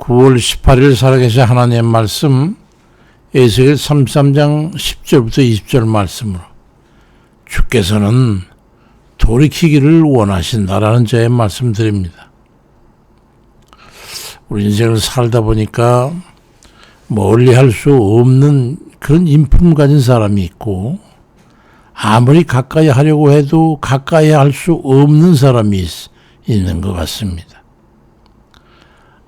9월 18일 살아계신 하나님의 말씀 에스겔 33장 10절부터 20절 말씀으로 주께서는 돌이키기를 원하신다라는 저의 말씀 드립니다. 우리 인생을 살다 보니까 멀리 할 수 없는 그런 인품 가진 사람이 있고 아무리 가까이 하려고 해도 가까이 할 수 없는 사람이 있는 것 같습니다.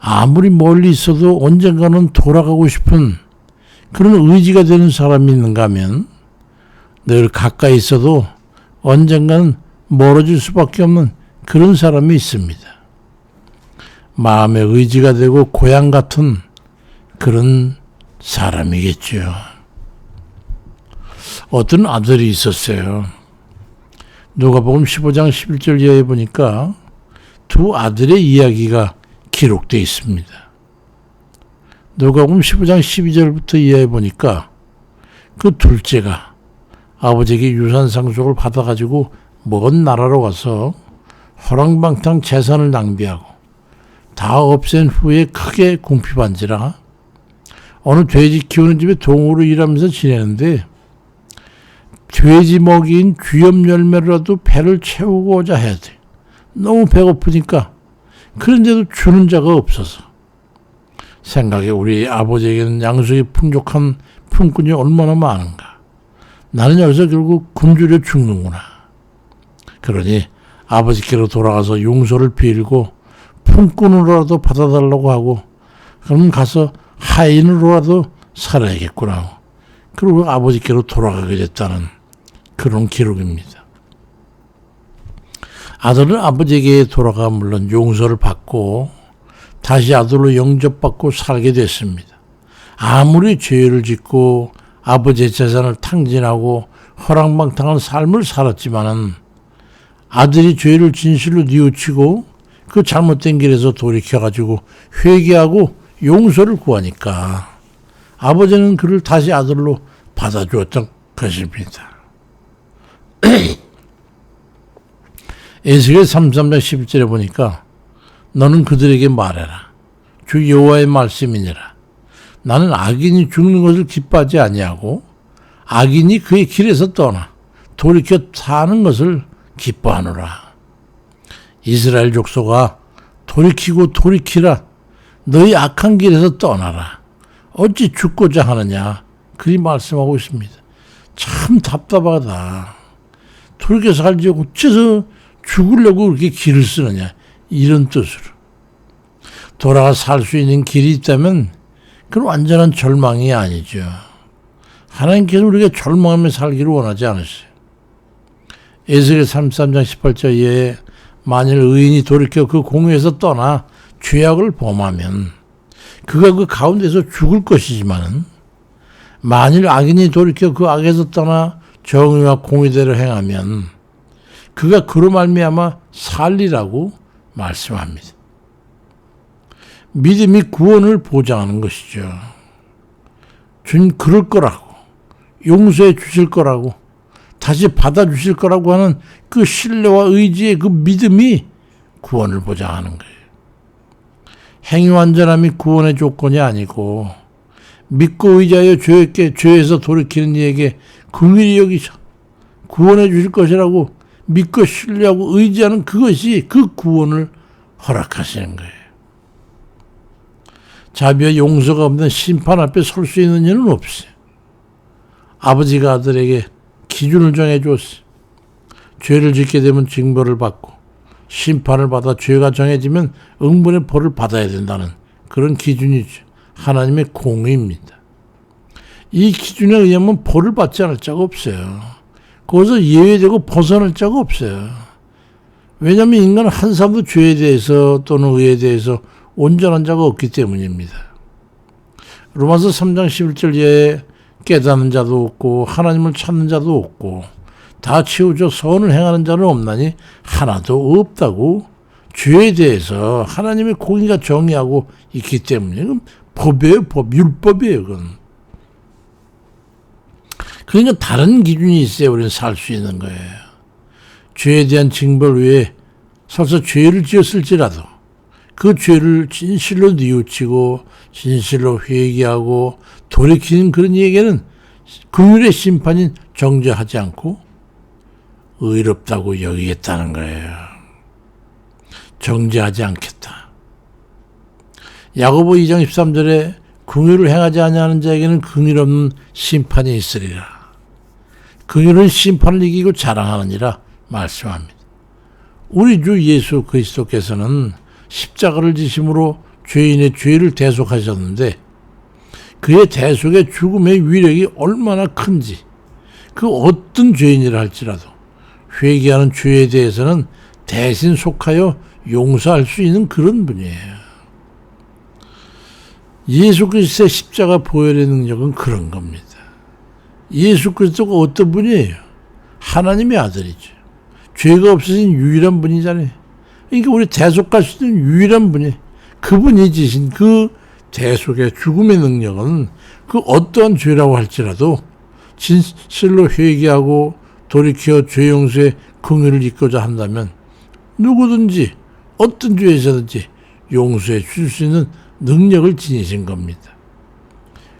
아무리 멀리 있어도 언젠가는 돌아가고 싶은 그런 의지가 되는 사람이 있는가 하면 늘 가까이 있어도 언젠가는 멀어질 수밖에 없는 그런 사람이 있습니다. 마음의 의지가 되고 고향 같은 그런 사람이겠죠. 어떤 아들이 있었어요. 누가복음 15장 11절 이하에 보니까 두 아들의 이야기가 기록되어 있습니다. 누가복음 15장 12절부터 이하에 보니까 그 둘째가 아버지에게 유산 상속을 받아가지고 먼 나라로 가서 허랑방탕 재산을 낭비하고 다 없앤 후에 크게 궁핍한지라 어느 돼지 키우는 집에 동으로 일하면서 지내는데 돼지 먹이인 귀염 열매로라도 배를 채우고자 해야 돼. 너무 배고프니까. 그런데도 주는 자가 없어서 생각에 우리 아버지에게는 양식이 풍족한 품꾼이 얼마나 많은가. 나는 여기서 결국 굶주려 죽는구나. 그러니 아버지께로 돌아가서 용서를 빌고 품꾼으로라도 받아달라고 하고 그럼 가서 하인으로라도 살아야겠구나. 그리고 아버지께로 돌아가게 됐다는 그런 기록입니다. 아들은 아버지에게 돌아가 물론 용서를 받고 다시 아들로 영접받고 살게 됐습니다. 아무리 죄를 짓고 아버지의 재산을 탕진하고 허랑방탕한 삶을 살았지만은 아들이 죄를 진실로 뉘우치고 그 잘못된 길에서 돌이켜가지고 회개하고 용서를 구하니까 아버지는 그를 다시 아들로 받아주었던 것입니다. 에스겔 33장 11절에 보니까 너는 그들에게 말해라. 주 여호와의 말씀이니라. 나는 악인이 죽는 것을 기뻐하지 아니하고 악인이 그의 길에서 떠나 돌이켜 사는 것을 기뻐하노라. 이스라엘 족속아 돌이키고 돌이키라. 너희 악한 길에서 떠나라. 어찌 죽고자 하느냐. 그리 말씀하고 있습니다. 참 답답하다. 돌이켜 살지 어째서 죽으려고 그렇게 길을 쓰느냐. 이런 뜻으로. 돌아가 살 수 있는 길이 있다면 그건 완전한 절망이 아니죠. 하나님께서 우리가 절망하며 살기를 원하지 않으세요. 에스겔 33장 18절 이하에 만일 의인이 돌이켜 그 공의에서 떠나 죄악을 범하면 그가 그 가운데서 죽을 것이지만 만일 악인이 돌이켜 그 악에서 떠나 정의와 공의대로 행하면 그가 그로 말미암아 살리라고 말씀합니다. 믿음이 구원을 보장하는 것이죠. 주님 그럴 거라고 용서해 주실 거라고 다시 받아주실 거라고 하는 그 신뢰와 의지의 그 믿음이 구원을 보장하는 거예요. 행위 완전함이 구원의 조건이 아니고 믿고 의지하여 죄에서 돌이키는 이에게 긍휼히 여기셔 구원해 주실 것이라고 믿고 신뢰하고 의지하는 그것이 그 구원을 허락하시는 거예요. 자비와 용서가 없는 심판 앞에 설 수 있는 일은 없어요. 아버지가 아들에게 기준을 정해 줬어요. 죄를 짓게 되면 징벌을 받고 심판을 받아 죄가 정해지면 응분의 벌을 받아야 된다는 그런 기준이죠. 하나님의 공의입니다. 이 기준에 의하면 벌을 받지 않을 자가 없어요. 거기서 예외되고 벗어날 자가 없어요. 왜냐하면 인간은 한 사람도 죄에 대해서 또는 의에 대해서 온전한 자가 없기 때문입니다. 로마서 3장 11절 이하에 깨닫는 자도 없고 하나님을 찾는 자도 없고 다 치우쳐 선을 행하는 자는 없나니 하나도 없다고 죄에 대해서 하나님의 공의가 정의하고 있기 때문에 이건 법이에요. 법, 율법이에요. 그건. 그러니까 다른 기준이 있어야 우리는 살 수 있는 거예요. 죄에 대한 징벌 외에 설사 죄를 지었을지라도 그 죄를 진실로 뉘우치고 진실로 회개하고 돌이키는 그런 얘기는 긍휼의 심판인 정죄하지 않고 의롭다고 여기겠다는 거예요. 정죄하지 않겠다. 야고보 2장 13절에 긍휼을 행하지 아니하는 자에게는 긍휼 없는 심판이 있으리라. 긍휼은 심판을 이기고 자랑하느니라 말씀합니다. 우리 주 예수 그리스도께서는 십자가를 지심으로 죄인의 죄를 대속하셨는데 그의 대속의 죽음의 위력이 얼마나 큰지 그 어떤 죄인이라 할지라도 회개하는 죄에 대해서는 대신 속하여 용서할 수 있는 그런 분이에요. 예수 그리스도의 십자가 보혈의 능력은 그런 겁니다. 예수 그리스도가 어떤 분이에요? 하나님의 아들이죠. 죄가 없으신 유일한 분이잖아요. 그러니까 우리 대속할 수 있는 유일한 분이 그분이 지신 그 대속의 죽음의 능력은 그 어떠한 죄라고 할지라도 진실로 회개하고 돌이켜 죄 용서의 긍휼을 입고자 한다면 누구든지 어떤 죄에서든지 용서해 줄 수 있는 능력을 지니신 겁니다.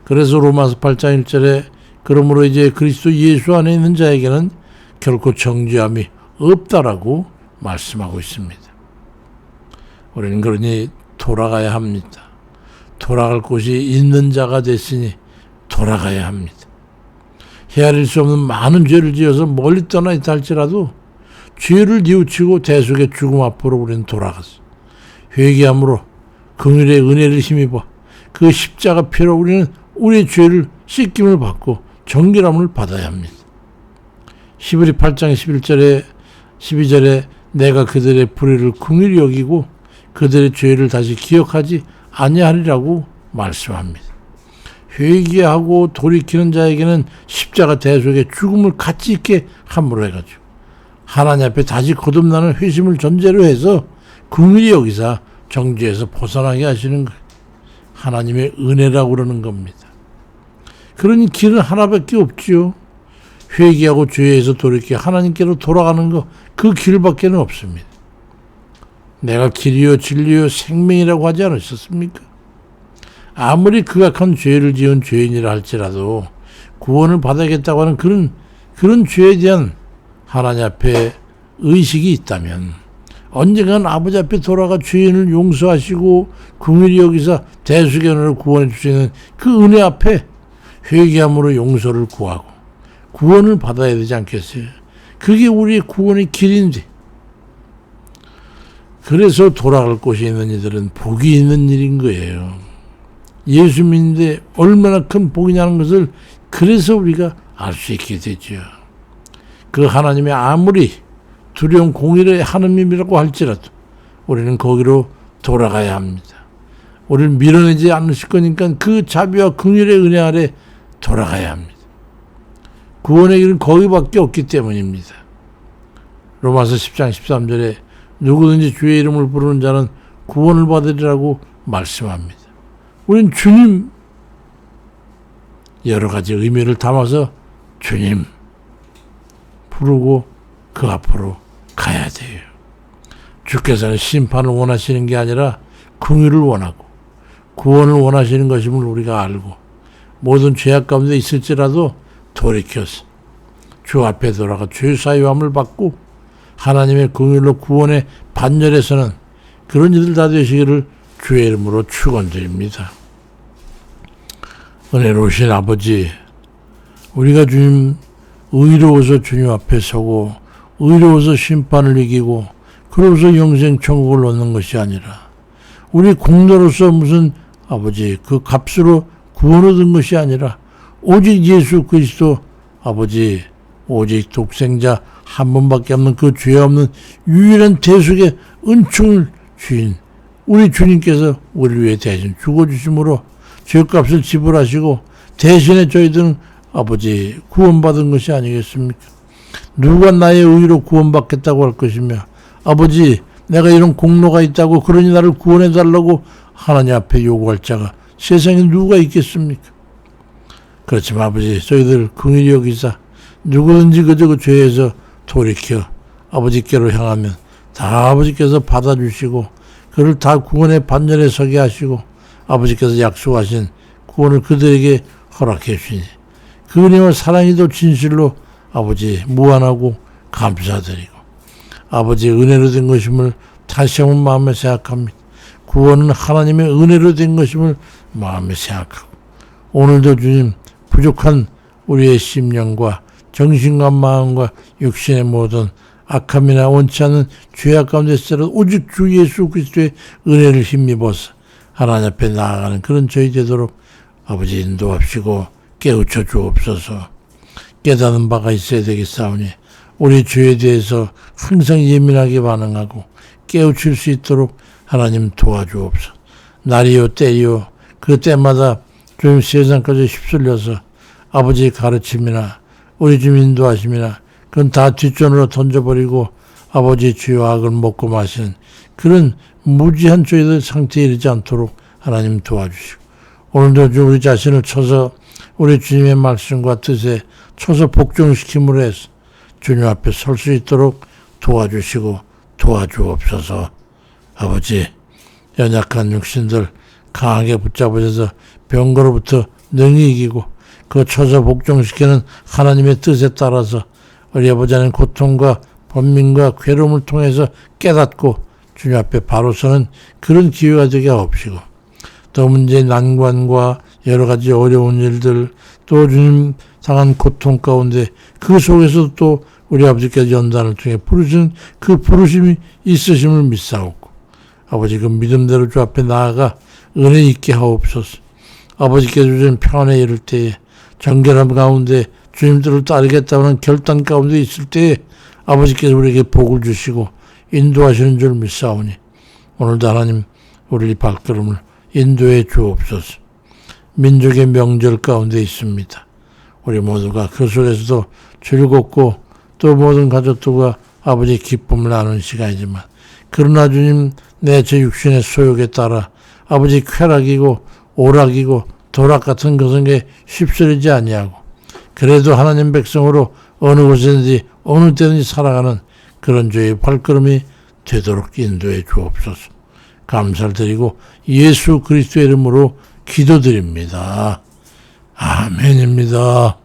그래서 로마서 8장 1절에 그러므로 이제 그리스도 예수 안에 있는 자에게는 결코 정죄함이 없다라고 말씀하고 있습니다. 우리는 그러니 돌아가야 합니다. 돌아갈 곳이 있는 자가 됐으니 돌아가야 합니다. 헤아릴 수 없는 많은 죄를 지어서 멀리 떠나 있다 할지라도 죄를 뉘우치고 대속의 죽음 앞으로 우리는 돌아가서 회개함으로 긍휼의 은혜를 힘입어 그 십자가 피로 우리는 우리의 죄를 씻김을 받고 정결함을 받아야 합니다. 히브리 8장 11절에 12절에 내가 그들의 불의를 긍휼히 여기고 그들의 죄를 다시 기억하지 아니하리라고 말씀합니다. 회개하고 돌이키는 자에게는 십자가 대속의 죽음을 같이 있게 함으로 해가지고 하나님 앞에 다시 거듭나는 회심을 전제로 해서 긍휼히 여기사 정죄에서 벗어나게 하시는 거예요. 하나님의 은혜라고 그러는 겁니다. 그러니 길은 하나밖에 없지요. 회개하고 죄에서 돌이켜 하나님께로 돌아가는 거 그 길밖에는 없습니다. 내가 길이요 진리요 생명이라고 하지 않으셨습니까? 아무리 극악한 죄를 지은 죄인이라 할지라도 구원을 받아야겠다고 하는 그런 죄에 대한 하나님 앞에 의식이 있다면 언젠간 아버지 앞에 돌아가 죄인을 용서하시고 긍휼히 여기서 대속의 은혜로 구원해 주시는 그 은혜 앞에 회개함으로 용서를 구하고 구원을 받아야 되지 않겠어요? 그게 우리의 구원의 길인데 그래서 돌아갈 곳이 있는 이들은 복이 있는 일인 거예요. 예수 믿는데 얼마나 큰 복이냐는 것을 그래서 우리가 알 수 있게 되죠. 그 하나님의 아무리 두려운 공의의 하느님이라고 할지라도 우리는 거기로 돌아가야 합니다. 우리를 밀어내지 않으실 거니까 그 자비와 긍휼의 은혜 아래 돌아가야 합니다. 구원의 길은 거기밖에 없기 때문입니다. 로마서 10장 13절에 누구든지 주의 이름을 부르는 자는 구원을 받으리라고 말씀합니다. 우린 주님 여러 가지 의미를 담아서 주님 부르고 그 앞으로 가야 돼요. 주께서는 심판을 원하시는 게 아니라 긍휼을 원하고 구원을 원하시는 것임을 우리가 알고 모든 죄악 가운데 있을지라도 돌이켜서 주 앞에 돌아가 죄 사유함을 받고 하나님의 긍휼로 구원의 반열에서는 그런 이들 다 되시기를 주의 이름으로 축원드립니다. 은혜로우신 아버지, 우리가 주님 의로워서 주님 앞에 서고 의로워서 심판을 이기고 그러고서 영생 천국을 얻는 것이 아니라 우리 공로로서 무슨 아버지 그 값으로 구원 얻은 것이 아니라 오직 예수 그리스도 아버지 오직 독생자 한 번밖에 없는 그 죄 없는 유일한 대속의 은총을 주인 우리 주님께서 우리 위해 대신 죽어주심으로 죄값을 지불하시고 대신에 저희들은 아버지 구원받은 것이 아니겠습니까? 누가 나의 의로 구원받겠다고 할 것이며 아버지 내가 이런 공로가 있다고 그러니 나를 구원해달라고 하나님 앞에 요구할 자가 세상에 누가 있겠습니까? 그렇지만 아버지 저희들 긍휼히 여기사 누구든지 그저 그 죄에서 돌이켜 아버지께로 향하면 다 아버지께서 받아주시고 그를 다 구원의 반열에 서게 하시고 아버지께서 약속하신 구원을 그들에게 허락해 주시니 그 은혜와 사랑이 더 진실로 아버지 무한하고 감사드리고 아버지의 은혜로 된 것임을 다시 한번 마음에 생각합니다. 구원은 하나님의 은혜로 된 것임을 마음에 생각하고 오늘도 주님 부족한 우리의 심령과 정신과 마음과 육신의 모든 악함이나 원치 않는 죄악 가운데 있어도 오직 주 예수 그리스도의 은혜를 힘입어서 하나님 앞에 나아가는 그런 저희 되도록 아버지 인도하시고 깨우쳐 주옵소서. 깨닫는 바가 있어야 되겠사오니 우리 죄에 대해서 항상 예민하게 반응하고 깨우칠 수 있도록 하나님 도와주옵소서. 날이요 때요 그 때마다 주님 세상까지 휩쓸려서 아버지의 가르침이나 우리 주님 인도하심이나 그건 다 뒷전으로 던져버리고 아버지의 죄와 악을 먹고 마시는 그런 무지한 저희들 상태에 이르지 않도록 하나님 도와주시고 오늘도 우리 자신을 쳐서 우리 주님의 말씀과 뜻에 쳐서 복종시킴으로 해서 주님 앞에 설 수 있도록 도와주시고 도와주옵소서. 아버지 연약한 육신들 강하게 붙잡으셔서 병거로부터 능히 이기고 그 쳐서 복종시키는 하나님의 뜻에 따라서 우리 아버지는 고통과 번민과 괴로움을 통해서 깨닫고 주님 앞에 바로 서는 그런 기회가 되게 없시고 또 문제의 난관과 여러 가지 어려운 일들 또 주님 당한 고통 가운데 그 속에서도 또 우리 아버지께서 연단을 통해 부르시는 그 부르심이 있으심을 믿사옵고 아버지 그 믿음대로 주 앞에 나아가 은혜 있게 하옵소서. 아버지께서 주신 평안에 이를 때에 정결함 가운데 주님들을 따르겠다는 결단 가운데 있을 때에 아버지께서 우리에게 복을 주시고 인도하시는 줄 믿사오니 오늘도 하나님 우리 발걸음을 인도해 주옵소서. 민족의 명절 가운데 있습니다. 우리 모두가 그 속에서도 즐겁고 또 모든 가족들과 아버지의 기쁨을 나누는 시간이지만 그러나 주님 내 제 육신의 소욕에 따라 아버지 쾌락이고 오락이고 도락 같은 것은 휩쓸리지 아니하고 그래도 하나님 백성으로 어느 곳에든지 어느 때든지 살아가는 그런 죄의 발걸음이 되도록 인도해 주옵소서. 감사를 드리고 예수 그리스도의 이름으로 기도드립니다. 아멘입니다.